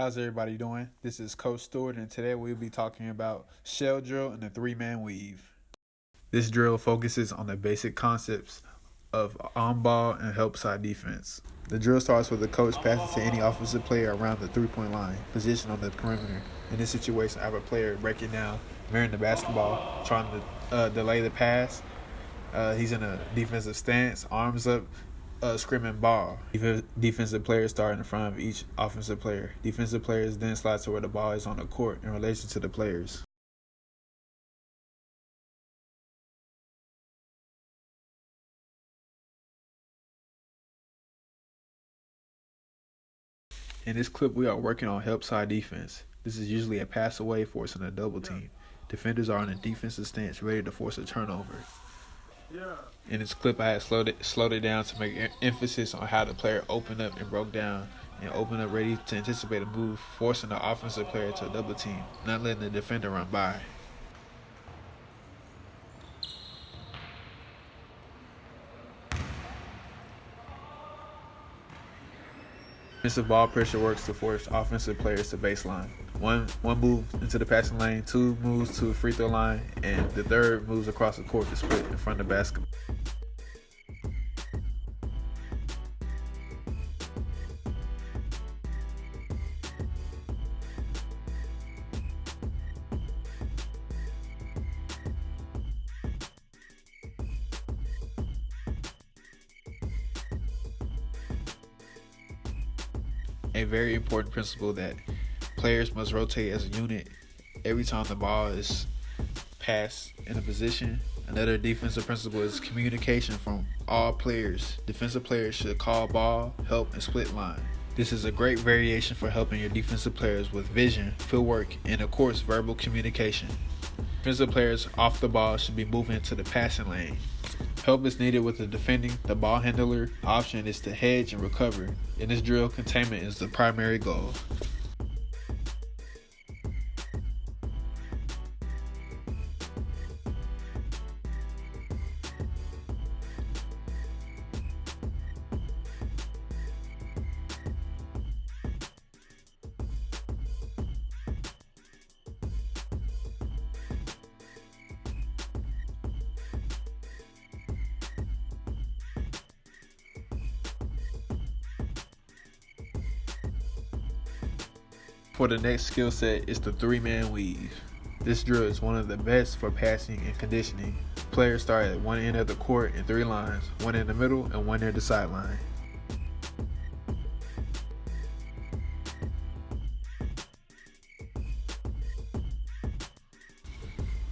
How's everybody doing? This is Coach Stewart, and today we'll be talking about shell drill and the three-man weave. This drill focuses on the basic concepts of on-ball and help side defense. The drill starts with the coach passing to any offensive player around the three-point line, positioned on the perimeter. In this situation, I have a player breaking down, mirroring the basketball, trying to delay the pass. He's in a defensive stance, arms up, screaming ball. Defensive players start in front of each offensive player. Defensive players then slide to where the ball is on the court in relation to the players. In this clip, we are working on help side defense. This is usually a pass away forcing a double team. Defenders are in a defensive stance ready to force a turnover. In this clip, I had slowed it down to make emphasis on how the player opened up and broke down and opened up ready to anticipate a move, forcing the offensive player to a double team, not letting the defender run by. Defensive ball pressure works to force offensive players to baseline. One move into the passing lane, two moves to the free throw line, and the third moves across the court to split in front of the basket. A very important principle that players must rotate as a unit every time the ball is passed in a position. Another defensive principle is communication from all players. Defensive players should call ball, help, and split line. This is a great variation for helping your defensive players with vision, footwork, and of course verbal communication. Defensive players off the ball should be moving to the passing lane. Help is needed with the defending. The ball handler option is to hedge and recover. In this drill, containment is the primary goal. For the next skill set is the three-man weave. This drill is one of the best for passing and conditioning. Players start at one end of the court in three lines, one in the middle and one near the sideline.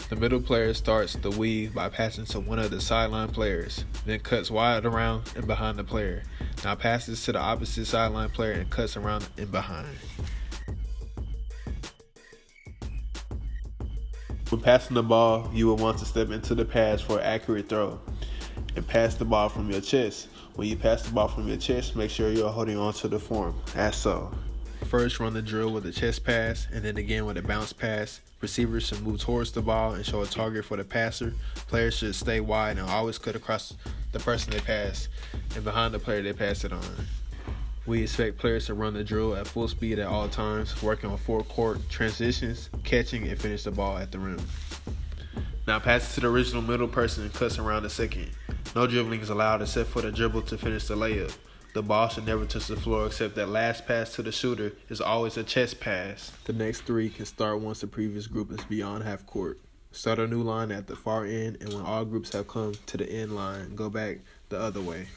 The middle player starts the weave by passing to one of the sideline players, then cuts wide around and behind the player. Now passes to the opposite sideline player and cuts around and behind. When passing the ball, you will want to step into the pass for an accurate throw and pass the ball from your chest. When you pass the ball from your chest, make sure you're holding on to the form, as so. First, run the drill with a chest pass and then again with a bounce pass. Receivers should move towards the ball and show a target for the passer. Players should stay wide and always cut across the person they pass and behind the player they pass it on. We expect players to run the drill at full speed at all times, working on four-court transitions, catching, and finish the ball at the rim. Now pass it to the original middle person and cuts around the second. No dribbling is allowed except for the dribble to finish the layup. The ball should never touch the floor except that last pass to the shooter is always a chest pass. The next three can start once the previous group is beyond half court. Start a new line at the far end, and when all groups have come to the end line, go back the other way.